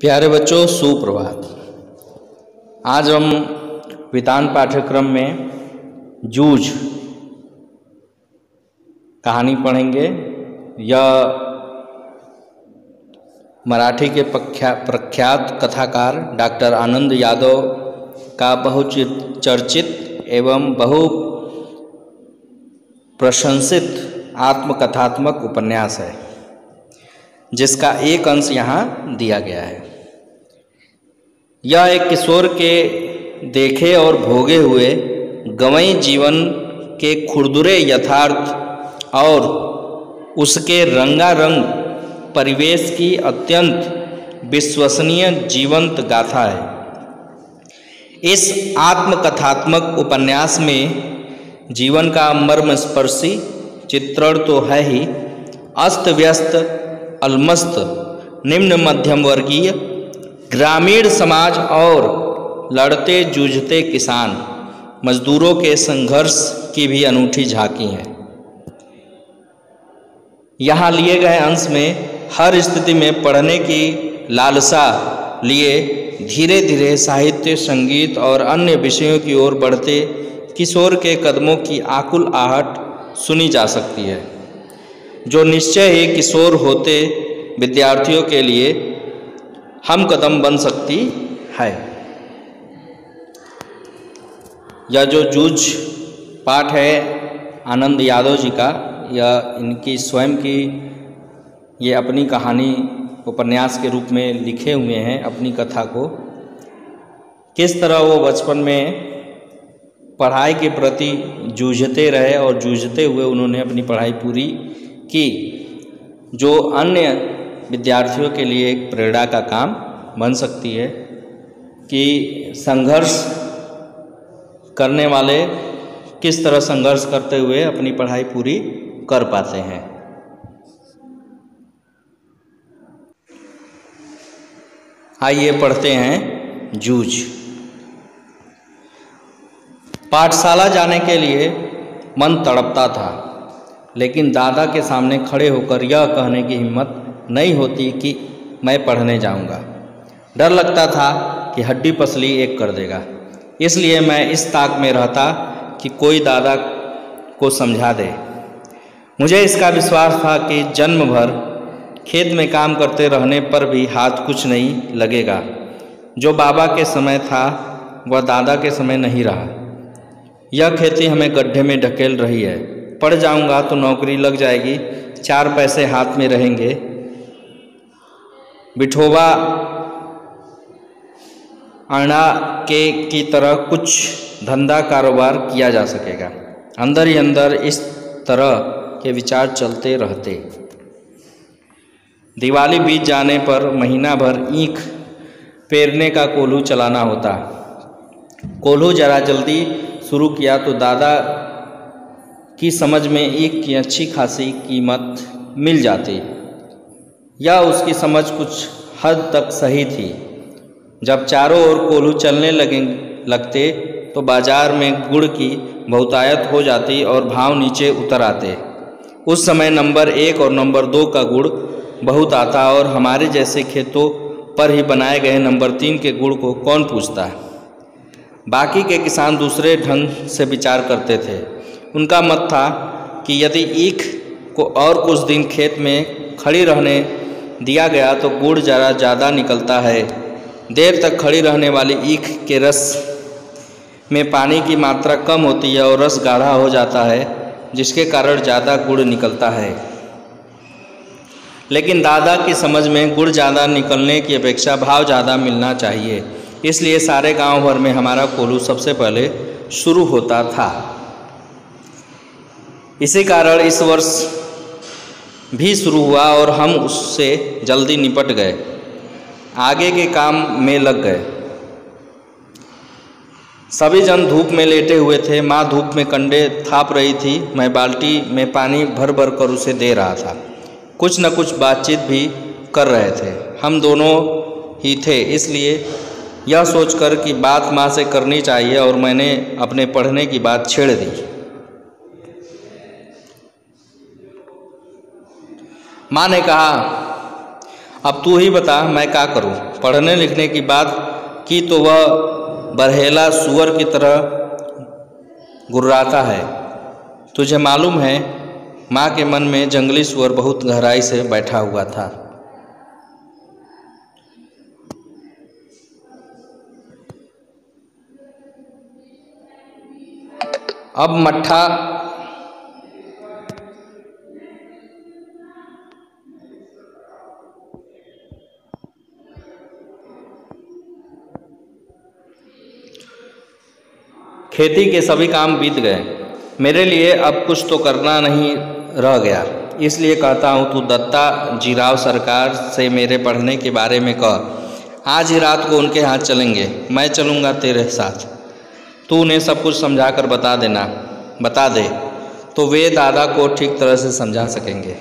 प्यारे बच्चों, सुप्रभात। आज हम विधान पाठ्यक्रम में जूझ कहानी पढ़ेंगे। यह मराठी के प्रख्यात कथाकार डॉक्टर आनंद यादव का बहुचर्चित एवं बहु प्रशंसित आत्मकथात्मक उपन्यास है, जिसका एक अंश यहाँ दिया गया है। यह एक किशोर के देखे और भोगे हुए गंवई जीवन के खुरदुरे यथार्थ और उसके रंगारंग परिवेश की अत्यंत विश्वसनीय जीवंत गाथा है। इस आत्मकथात्मक उपन्यास में जीवन का मर्मस्पर्शी चित्रण तो है ही, अस्त व्यस्त अलमस्त निम्न मध्यम वर्गीय ग्रामीण समाज और लड़ते जूझते किसान मजदूरों के संघर्ष की भी अनूठी झांकी है। यहाँ लिए गए अंश में हर स्थिति में पढ़ने की लालसा लिए धीरे धीरे साहित्य, संगीत और अन्य विषयों की ओर बढ़ते किशोर के कदमों की आकुल आहट सुनी जा सकती है, जो निश्चय ही किशोर होते विद्यार्थियों के लिए हम कदम बन सकती है। यह जो जूझ पाठ है आनंद यादव जी का, यह इनकी स्वयं की ये अपनी कहानी उपन्यास के रूप में लिखे हुए हैं। अपनी कथा को किस तरह वो बचपन में पढ़ाई के प्रति जूझते रहे और जूझते हुए उन्होंने अपनी पढ़ाई पूरी की, जो अन्य विद्यार्थियों के लिए एक प्रेरणा का काम बन सकती है कि संघर्ष करने वाले किस तरह संघर्ष करते हुए अपनी पढ़ाई पूरी कर पाते हैं। आइए पढ़ते हैं जूझ। पाठशाला जाने के लिए मन तड़पता था, लेकिन दादा के सामने खड़े होकर यह कहने की हिम्मत नहीं होती कि मैं पढ़ने जाऊंगा। डर लगता था कि हड्डी पसली एक कर देगा, इसलिए मैं इस ताक में रहता कि कोई दादा को समझा दे। मुझे इसका विश्वास था कि जन्म भर खेत में काम करते रहने पर भी हाथ कुछ नहीं लगेगा। जो बाबा के समय था वह दादा के समय नहीं रहा। यह खेती हमें गड्ढे में ढकेल रही है। पढ़ जाऊंगा तो नौकरी लग जाएगी, 4 पैसे हाथ में रहेंगे, बिठोबा आना के की तरह कुछ धंधा कारोबार किया जा सकेगा। अंदर ही अंदर इस तरह के विचार चलते रहते। दिवाली बीत जाने पर महीना भर ईख पेरने का कोल्हू चलाना होता। कोल्हू जरा जल्दी शुरू किया तो दादा की समझ में ईख की अच्छी खासी कीमत मिल जाती। यह उसकी समझ कुछ हद तक सही थी। जब चारों ओर कोल्हू चलने लगते तो बाजार में गुड़ की बहुतायत हो जाती और भाव नीचे उतर आते। उस समय नंबर 1 और नंबर 2 का गुड़ बहुत आता और हमारे जैसे खेतों पर ही बनाए गए नंबर 3 के गुड़ को कौन पूछता। बाकी के किसान दूसरे ढंग से विचार करते थे। उनका मत था कि यदि ईख को और कुछ दिन खेत में खड़ी रहने दिया गया तो गुड़ जरा ज़्यादा निकलता है। देर तक खड़ी रहने वाली ईख के रस में पानी की मात्रा कम होती है और रस गाढ़ा हो जाता है, जिसके कारण ज़्यादा गुड़ निकलता है। लेकिन दादा की समझ में गुड़ ज़्यादा निकलने की अपेक्षा भाव ज़्यादा मिलना चाहिए, इसलिए सारे गांव भर में हमारा कोल्हू सबसे पहले शुरू होता था। इसी कारण इस वर्ष भी शुरू हुआ और हम उससे जल्दी निपट गए, आगे के काम में लग गए। सभी जन धूप में लेटे हुए थे। माँ धूप में कंडे थाप रही थी। मैं बाल्टी में पानी भर भर कर उसे दे रहा था। कुछ न कुछ बातचीत भी कर रहे थे। हम दोनों ही थे, इसलिए यह सोचकर कि बात माँ से करनी चाहिए और मैंने अपने पढ़ने की बात छेड़ दी। माँ ने कहा, अब तू ही बता मैं क्या करूं। पढ़ने लिखने की बात की तो वह बरहेला सुअर की तरह गुर्राता है। तुझे मालूम है माँ के मन में जंगली सुअर बहुत गहराई से बैठा हुआ था। अब मट्ठा खेती के सभी काम बीत गए। मेरे लिए अब कुछ तो करना नहीं रह गया। इसलिए कहता हूँ तू दत्ता जीराव सरकार से मेरे पढ़ने के बारे में कह। आज ही रात को उनके हाथ चलेंगे, मैं चलूँगा तेरे साथ। तू उन्हें सब कुछ समझा कर बता दे तो वे दादा को ठीक तरह से समझा सकेंगे।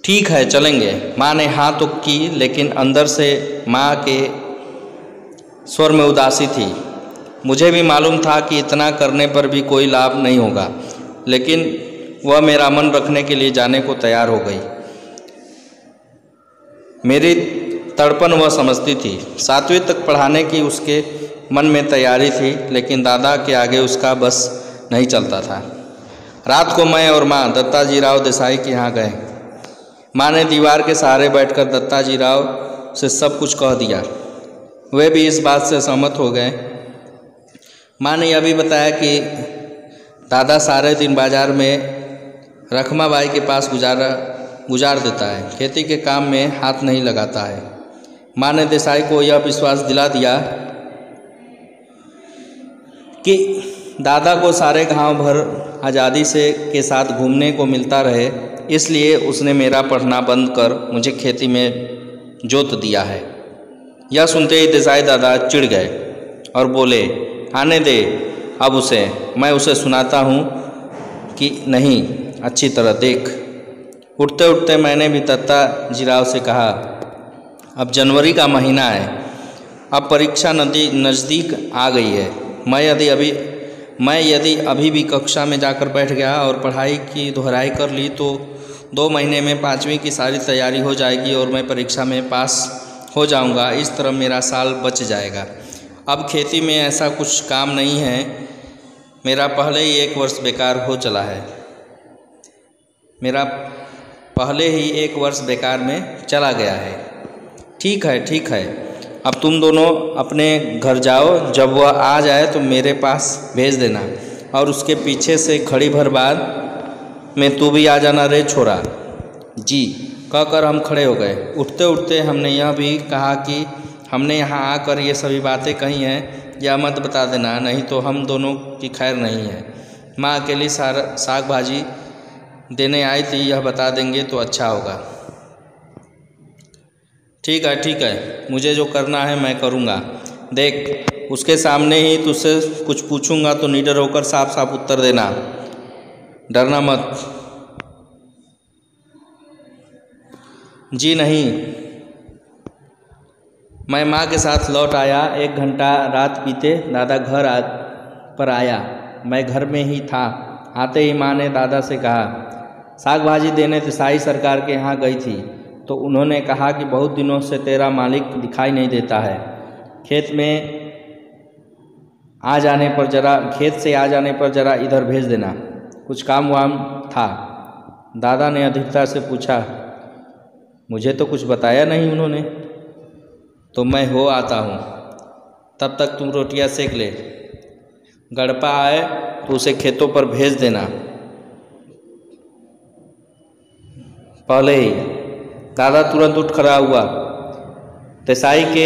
ठीक है चलेंगे। माँ ने हाँ तो की, लेकिन अंदर से माँ के स्वर में उदासी थी। मुझे भी मालूम था कि इतना करने पर भी कोई लाभ नहीं होगा, लेकिन वह मेरा मन रखने के लिए जाने को तैयार हो गई। मेरी तड़पन वह समझती थी। 7वीं तक पढ़ाने की उसके मन में तैयारी थी, लेकिन दादा के आगे उसका बस नहीं चलता था। रात को मैं और माँ दत्ताजीराव देसाई के यहाँ गए। माँ ने दीवार के सहारे बैठकर दत्ताजीराव से सब कुछ कह दिया। वे भी इस बात से सहमत हो गए। माँ ने यह भी बताया कि दादा सारे दिन बाजार में रखमाबाई के पास गुजार देता है, खेती के काम में हाथ नहीं लगाता है। माँ ने देसाई को यह विश्वास दिला दिया कि दादा को सारे गांव भर आज़ादी से के साथ घूमने को मिलता रहे, इसलिए उसने मेरा पढ़ना बंद कर मुझे खेती में जोत दिया है। यह सुनते ही देसाई दादा चिढ़ गए और बोले, आने दे अब उसे, मैं उसे सुनाता हूँ कि नहीं, अच्छी तरह देख। उठते उठते मैंने भी दत्ताजीराव से कहा, अब जनवरी का महीना है, अब परीक्षा नज़दीक आ गई है। मैं यदि अभी भी कक्षा में जाकर बैठ गया और पढ़ाई की दोहराई कर ली तो 2 महीने में 5वीं की सारी तैयारी हो जाएगी और मैं परीक्षा में पास हो जाऊंगा। इस तरह मेरा साल बच जाएगा। अब खेती में ऐसा कुछ काम नहीं है, मेरा पहले ही 1 वर्ष बेकार हो चला है। मेरा पहले ही 1 वर्ष बेकार में चला गया है। ठीक है, अब तुम दोनों अपने घर जाओ, जब वह आ जाए तो मेरे पास भेज देना और उसके पीछे से घड़ी भर बाद में तू भी आ जाना रे छोरा। जी कहकर हम खड़े हो गए। उठते उठते हमने यह भी कहा कि हमने यहाँ आकर ये सभी बातें कही हैं, यह मत बता देना, नहीं तो हम दोनों की खैर नहीं है। माँ अकेली साग भाजी देने आई थी, यह बता देंगे तो अच्छा होगा। ठीक है, मुझे जो करना है मैं करूँगा। देख, उसके सामने ही तुझसे कुछ पूछूंगा तो निडर होकर साफ साफ उत्तर देना, डरना मत। जी नहीं। मैं माँ के साथ लौट आया। 1 घंटा रात बीते, दादा घर पर आया। मैं घर में ही था। आते ही माँ ने दादा से कहा, साग भाजी देने देसाई सरकार के यहाँ गई थी तो उन्होंने कहा कि बहुत दिनों से तेरा मालिक दिखाई नहीं देता है। खेत से आ जाने पर जरा इधर भेज देना, कुछ काम वाम था। दादा ने अधिकता से पूछा, मुझे तो कुछ बताया नहीं उन्होंने। तो मैं हो आता हूँ, तब तक तुम रोटियां सेक ले। गड़पा आए तो उसे खेतों पर भेज देना पहले ही। दादा तुरंत उठ खड़ा हुआ। देसाई के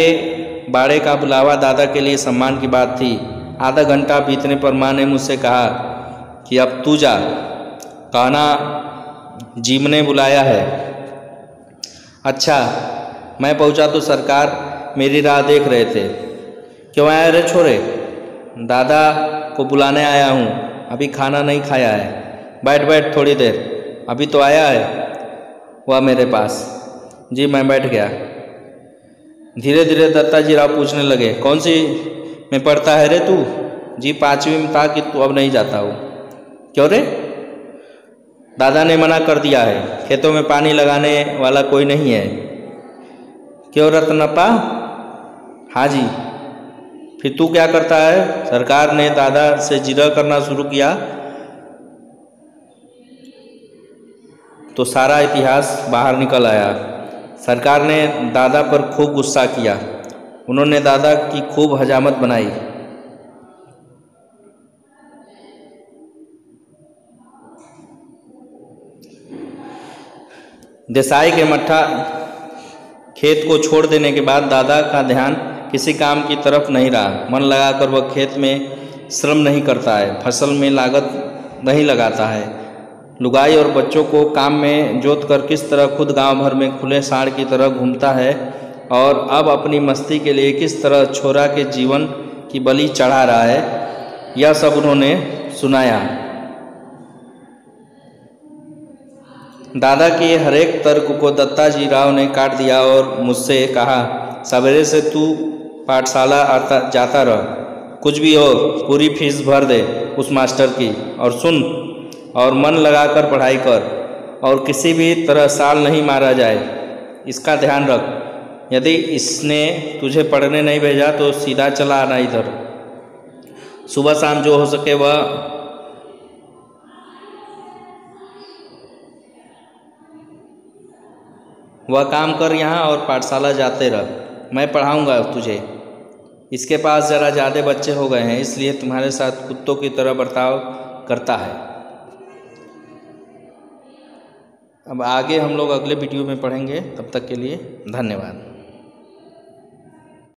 बाड़े का बुलावा दादा के लिए सम्मान की बात थी। आधा घंटा बीतने पर माँ ने मुझसे कहा कि अब तू जा, कहना जीम ने बुलाया है। अच्छा, मैं पहुँचा तो सरकार मेरी राह देख रहे थे। क्यों आया रे छोरे? दादा को बुलाने आया हूँ, अभी खाना नहीं खाया है। बैठ थोड़ी देर, अभी तो आया है वह मेरे पास। जी मैं बैठ गया। धीरे धीरे दत्ताजीराव पूछने लगे, कौन सी में पढ़ता है रे तू? जी 5वीं में था कि तू अब नहीं जाता हूँ। क्यों रे? दादा ने मना कर दिया है, खेतों में पानी लगाने वाला कोई नहीं है। क्यों रत्नप्पा? हाँ जी। फिर तू क्या करता है? सरकार ने दादा से जिरह करना शुरू किया तो सारा इतिहास बाहर निकल आया। सरकार ने दादा पर खूब गुस्सा किया। उन्होंने दादा की खूब हजामत बनाई। देसाई के मट्ठा खेत को छोड़ देने के बाद दादा का ध्यान किसी काम की तरफ नहीं रहा। मन लगाकर वह खेत में श्रम नहीं करता है, फसल में लागत नहीं लगाता है, लुगाई और बच्चों को काम में जोत कर किस तरह खुद गांव भर में खुले सांड की तरह घूमता है और अब अपनी मस्ती के लिए किस तरह छोरा के जीवन की बलि चढ़ा रहा है, यह सब उन्होंने सुनाया। दादा के हरेक तर्क को दत्ताजी राव ने काट दिया और मुझसे कहा, सवेरे से तू पाठशाला जाता रह, कुछ भी हो पूरी फीस भर दे उस मास्टर की, और सुन और मन लगाकर पढ़ाई कर और किसी भी तरह साल नहीं मारा जाए, इसका ध्यान रख। यदि इसने तुझे पढ़ने नहीं भेजा तो सीधा चला आना इधर। सुबह शाम जो हो सके वह काम कर यहाँ और पाठशाला जाते रह, मैं पढ़ाऊँगा तुझे। इसके पास ज़रा ज़्यादा बच्चे हो गए हैं, इसलिए तुम्हारे साथ कुत्तों की तरह बर्ताव करता है। अब आगे हम लोग अगले वीडियो में पढ़ेंगे, तब तक के लिए धन्यवाद।